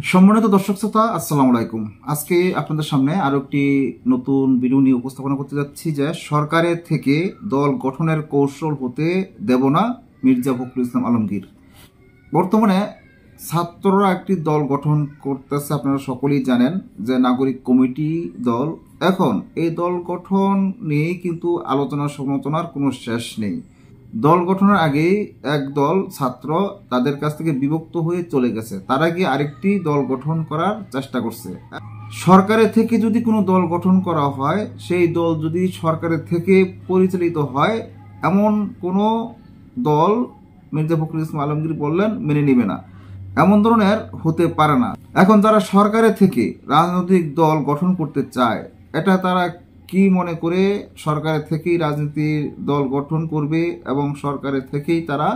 সম্মানিত দর্শক শ্রোতা, আসসালামু আলাইকুম। আজকে আপনাদের সামনে আরো একটি নতুন ভিডিও নিয়ে উপস্থাপনা করতে যাচ্ছি যে সরকারের থেকে দল গঠনের কৌশল হতে দেব না মির্জা ফখরুল ইসলাম আলমগীর। বর্তমানে ছাত্ররা একটি দল গঠন করতেছে, আপনারা সকলেই জানেন যে নাগরিক কমিটি দল। এখন এই দল গঠন নিয়ে কিন্তু সমালোচনার কোনো শেষ নেই। দল গঠনের আগে এক দল ছাত্র তাদের কাছ থেকে বিভক্ত হয়ে চলে গেছে, তারা গিয়ে আরেকটি দল গঠন করার চেষ্টা করছে। সরকারের থেকে যদি কোনো দল গঠন করা হয়, সেই দল যদি সরকারের থেকে পরিচালিত হয়, এমন কোনো দল মির্জা ফখরুল ইসলাম আলমগীর বললেন মেনে নিবে না, এমন ধরনের হতে পারে না। এখন যারা সরকারের থেকে রাজনৈতিক দল গঠন করতে চায়, এটা তারা কি মনে করে সরকারের থেকেই রাজনীতির দল গঠন করবে এবং সরকারের থেকেই তারা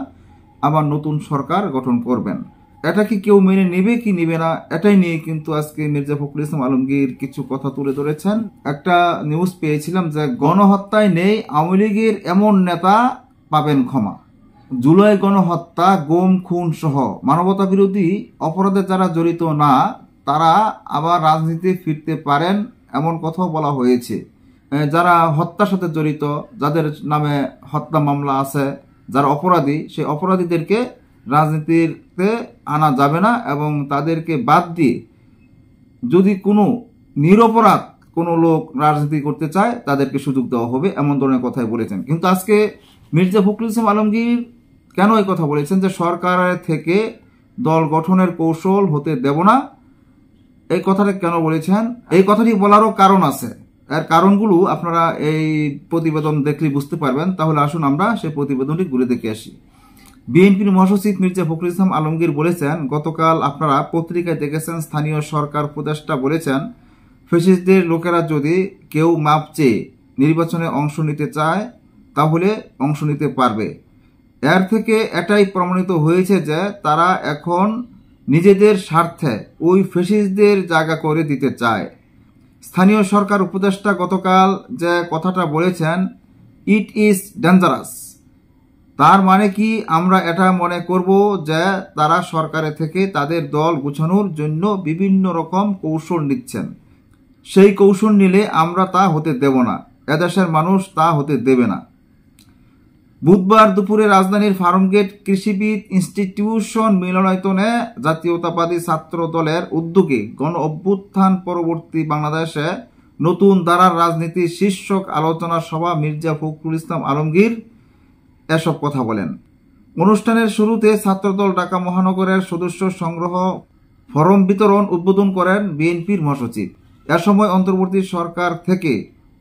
আবার নতুন সরকার গঠন করবেন, এটা কি কেউ মেনে নেবে কি নেবে না, এটাই নিয়ে কিন্তু আজকে মির্জা ফখরুল ইসলাম আলমগীর কিছু কথা তুলে ধরেছেন। একটা নিউজ পেয়েছিলাম যে গণহত্যায় নেই আওয়ামী লীগের এমন নেতা, পাবেন ক্ষমা। জুলাই গণহত্যা, গুম, খুন সহ মানবতা বিরোধী অপরাধে যারা জড়িত না, তারা আবার রাজনীতিতে ফিরতে পারেন, এমন কথাও বলা হয়েছে। যারা হত্যার সাথে জড়িত, যাদের নামে হত্যা মামলা আছে, যারা অপরাধী, সেই অপরাধীদেরকে রাজনীতিতে আনা যাবে না এবং তাদেরকে বাদ দিয়ে যদি কোনো নিরপরাধ কোনো লোক রাজনীতি করতে চায় তাদেরকে সুযোগ দেওয়া হবে, এমন ধরনের কথাই বলেছেন। কিন্তু আজকে মির্জা ফখরুল ইসলাম আলমগীর কেন এই কথা বলেছেন যে সরকারের থেকে দল গঠনের কৌশল হতে দেব না, এই কথাটা কেন বলেছেন? এই কথাটি বলারও কারণ আছে। এর কারণগুলো আপনারা এই প্রতিবেদন দেখলে বুঝতে পারবেন। তাহলে আসুন আমরা সেই প্রতিবেদনটি ঘুরে দেখে আসি। বিএনপির মহাসচিব মির্জা ফখরুল ইসলাম আলমগীর বলেছেন, গতকাল আপনারা পত্রিকায় দেখেছেন স্থানীয় সরকার উপদেষ্টা বলেছেন, ফ্যাসিস্টদের লোকেরা যদি কেউ মাপ চেয়ে নির্বাচনে অংশ নিতে চায় তাহলে অংশ নিতে পারবে। এর থেকে এটাই প্রমাণিত হয়েছে যে তারা এখন নিজেদের স্বার্থে ওই ফ্যাসিস্টদের জায়গা করে দিতে চায়। স্থানীয় সরকার উপদেষ্টা গতকাল যে কথাটা বলেছেন, ইট ইজ ডেঞ্জারাস, তার মানে কি আমরা এটা মনে করব যে তারা সরকারের থেকে তাদের দল গুছানোর জন্য বিভিন্ন রকম কৌশল নিচ্ছেন। সেই কৌশল নিলে আমরা তা হতে দেব না, এদেশের মানুষ তা হতে দেবে না। বুধবার দুপুরে রাজধানীর ফার্মগেট কৃষিবিদ ইনস্টিটিউশন মিলনায়তনে জাতীয়তাবাদী ছাত্র দলের উদ্যোগে গণ অভ্যুত্থান পরবর্তী বাংলাদেশে নতুন ধারার রাজনীতির শীর্ষক আলোচনা সভা মির্জা ফখরুল ইসলাম আলমগীর এসব কথা বলেন। অনুষ্ঠানের শুরুতে ছাত্রদল ঢাকা মহানগরের সদস্য সংগ্রহ ফরম বিতরণ উদ্বোধন করেন বিএনপির মহাসচিব। এ সময় অন্তর্বর্তী সরকার থেকে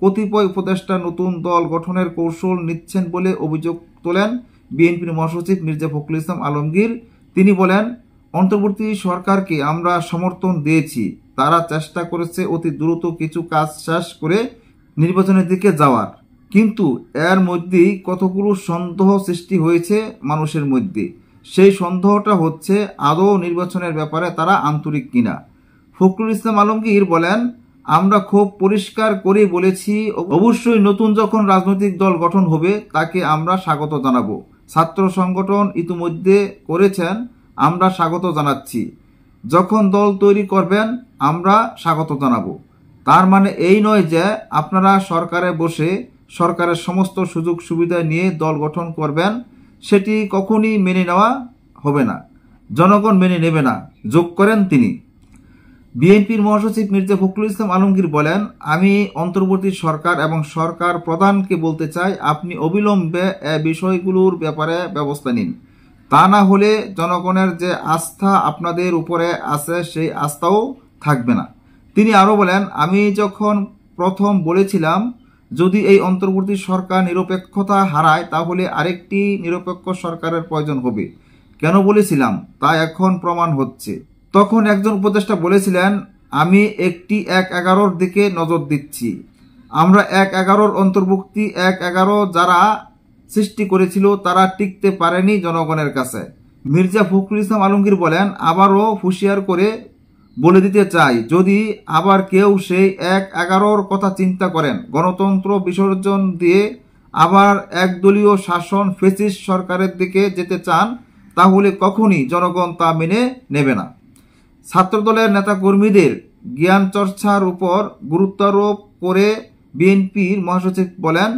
কতিপয় উপদেষ্টা নতুন দল গঠনের কৌশল নিচ্ছেন বলে অভিযোগ তোলেন বিএনপির মহাসচিব মির্জা ফখরুল ইসলাম আলমগীর। তিনি বলেন, অন্তর্বর্তী সরকারকে আমরা সমর্থন দিয়েছি, তারা চেষ্টা করেছে অতি দ্রুত কিছু কাজ শেষ করে নির্বাচনের দিকে যাওয়ার, কিন্তু এর মধ্যেই কতগুলো সন্দেহ সৃষ্টি হয়েছে মানুষের মধ্যে। সেই সন্দেহটা হচ্ছে আদৌ নির্বাচনের ব্যাপারে তারা আন্তরিক কিনা। ফখরুল ইসলাম আলমগীর বলেন, আমরা খুব পরিষ্কার করে বলেছি, অবশ্যই নতুন যখন রাজনৈতিক দল গঠন হবে তাকে আমরা স্বাগত জানাবো। ছাত্র সংগঠন ইতিমধ্যে করেছেন, আমরা স্বাগত জানাচ্ছি। যখন দল তৈরি করবেন আমরা স্বাগত জানাবো। তার মানে এই নয় যে আপনারা সরকারে বসে সরকারের সমস্ত সুযোগ সুবিধা নিয়ে দল গঠন করবেন, সেটি কখনই মেনে নেওয়া হবে না, জনগণ মেনে নেবে না, যোগ করেন তিনি। বিএনপির মহাসচিব মির্জা ফখরুল ইসলাম আলমগীর বলেন, আমি অন্তর্বর্তী সরকার এবং সরকার প্রধানকে বলতে চাই, আপনি অবিলম্বে এ বিষয়গুলোর ব্যাপারে ব্যবস্থা নিন। তা না হলে জনগণের যে আস্থা আপনাদের উপরে আছে সেই আস্থাও থাকবে না। তিনি আরো বলেন, আমি যখন প্রথম বলেছিলাম যদি এই অন্তর্বর্তী সরকার নিরপেক্ষতা হারায় তাহলে আরেকটি নিরপেক্ষ সরকারের প্রয়োজন হবে। কেন বলেছিলাম তা এখন প্রমাণ হচ্ছে। তখন একজন উপদেষ্টা বলেছিলেন, আমি একটি ১/১১ দিকে নজর দিচ্ছি। আমরা ১/১১ অন্তর্ভুক্তি ১/১১ যারা সৃষ্টি করেছিল তারা টিকতে পারেনি জনগণের কাছে। মির্জা ফখরুল ইসলাম আলমগীর বলেন, আবারও হুঁশিয়ার করে বলে দিতে চাই, যদি আবার কেউ সেই ১/১১ কথা চিন্তা করেন, গণতন্ত্র বিসর্জন দিয়ে আবার একদলীয় শাসন ফ্যাসিস্ট সরকারের দিকে যেতে চান, তাহলে কখনই জনগণ তা মেনে নেবে না। ছাত্রদলের নেতাকর্মীদের জ্ঞান চর্চার উপর গুরুত্ব আরোপ করে বিএনপির মহাসচিব বলেন,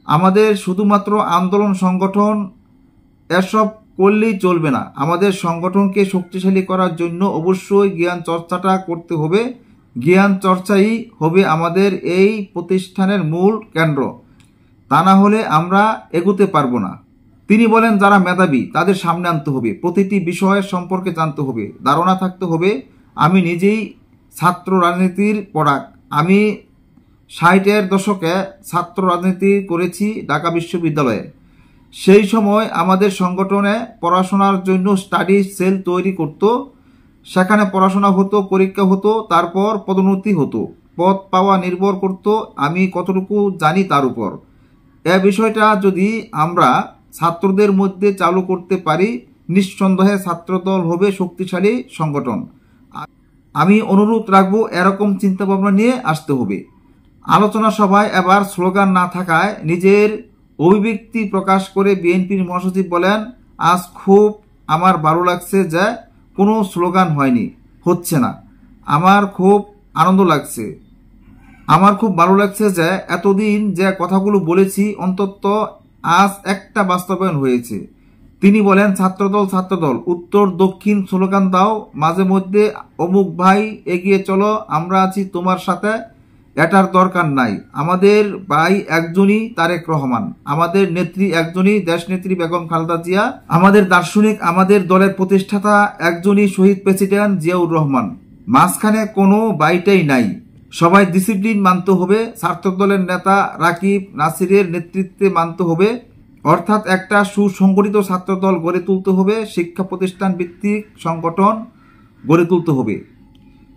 আমাদের শুধুমাত্র আন্দোলন সংগঠন এসব করলেই চলবে না। আমাদের সংগঠনকে শক্তিশালী করার জন্য অবশ্যই জ্ঞান চর্চাটা করতে হবে। জ্ঞান চর্চাই হবে আমাদের এই প্রতিষ্ঠানের মূল কেন্দ্র। তা না হলে আমরা এগোতে পারবো না। তিনি বলেন, যারা মেধাবী তাদের সামনে আনতে হবে, প্রতিটি বিষয়ের সম্পর্কে জানতে হবে, ধারণা থাকতে হবে। আমি নিজেই ছাত্র রাজনীতির পড়াক। আমি 60-এর দশকে ছাত্র রাজনীতি করেছি ঢাকা বিশ্ববিদ্যালয়ে। সেই সময় আমাদের সংগঠনে পড়াশোনার জন্য স্টাডি সেল তৈরি করত। সেখানে পড়াশোনা হতো, পরীক্ষা হতো, তারপর পদোন্নতি হতো। পদ পাওয়া নির্ভর করত আমি কতটুকু জানি তার উপর। এ বিষয়টা যদি আমরা ছাত্রদের মধ্যে চালু করতে পারি, নিঃসন্দেহে ছাত্রদল হবে শক্তিশালী সংগঠন। আমি অনুরোধ রাখবো, এরকম চিন্তাভাবনা নিয়ে আসতে হবে। আলোচনা সভায় এবার স্লোগান না থাকায় নিজের অভিব্যক্তি প্রকাশ করে বিএনপির মহাসচিব বলেন, আজ খুব আমার ভালো লাগছে যে কোনো স্লোগান হচ্ছে না। আমার খুব আনন্দ লাগছে। আমার খুব ভালো লাগছে যে এতদিন যে কথাগুলো বলেছি অন্তত আজ একটা বাস্তবায়ন হয়েছে। তিনি বলেন, ছাত্রদল উত্তর দক্ষিণ স্লোগান দাও, মাঝে মধ্যে অমুক ভাই এগিয়ে চলো, আমরা আছি তোমার সাথে, এটার দরকার নাই। আমাদের ভাই একজনই তারেক রহমান, আমাদের নেত্রী একজনই দেশনেত্রী বেগম খালেদা জিয়া, আমাদের দার্শনিক, আমাদের দলের প্রতিষ্ঠাতা একজনই শহীদ প্রেসিডেন্ট জিয়াউর রহমান। মাঝখানে কোনো বাইটাই নাই। সবাই ডিসিপ্লিন মানতে হবে। ছাত্রদলের নেতা রাকিব নাসিরের নেতৃত্বে মানতে হবে। অর্থাৎ একটা সুসংগঠিত ছাত্রদল গড়ে তুলতে হবে, শিক্ষা প্রতিষ্ঠান ভিত্তিক সংগঠন গড়ে তুলতে হবে।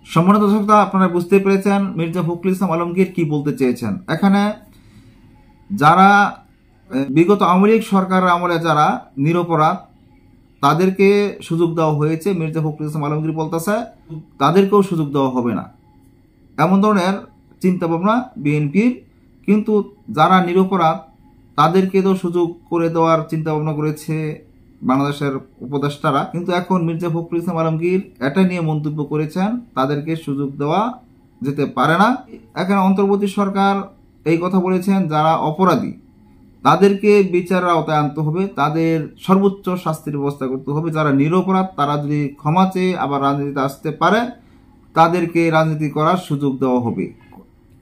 সম্মানিত দর্শকরা, আপনারা বুঝতে পেরেছেন মির্জা ফখরুল ইসলাম আলমগীর কি বলতে চেয়েছেন। এখানে যারা বিগত আওয়ামী লীগ সরকারের আমলে যারা নিরপরাধ তাদেরকে সুযোগ দেওয়া হয়েছে, মির্জা ফখরুল ইসলাম আলমগীর বলতেছে তাদেরকেও সুযোগ দেওয়া হবে না, এমন ধরনের চিন্তা ভাবনা বিএনপির। কিন্তু যারা নিরপরাধ তাদেরকে তো সুযোগ করে দেওয়ার চিন্তা ভাবনা করেছে বাংলাদেশের উপদেষ্টারা। কিন্তু এখন মির্জা ফখরুল ইসলাম আলমগীর এটা নিয়ে মন্তব্য করেছেন, তাদেরকে সুযোগ দেওয়া যেতে পারে না। এখানে অন্তর্বর্তী সরকার এই কথা বলেছেন, যারা অপরাধী তাদেরকে বিচারের আওতায় আনতে হবে, তাদের সর্বোচ্চ শাস্তির ব্যবস্থা করতে হবে। যারা নিরপরাধ তারা যদি ক্ষমা চেয়ে আবার রাজনীতিতে আসতে পারে, তাদেরকে রাজনীতি করার সুযোগ দেওয়া হবে।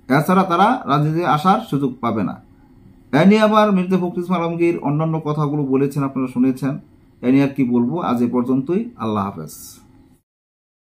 এছাড়া তারা রাজনীতিতে আসার সুযোগ পাবে না। এ নিয়ে আবার মির্জা ফখরুল ইসলাম আলমগীর অন্যান্য কথাগুলো বলেছেন, আপনারা শুনেছেন। এ নিয়ে আর কি বলবো, আজ এ পর্যন্তই। আল্লাহ হাফেজ।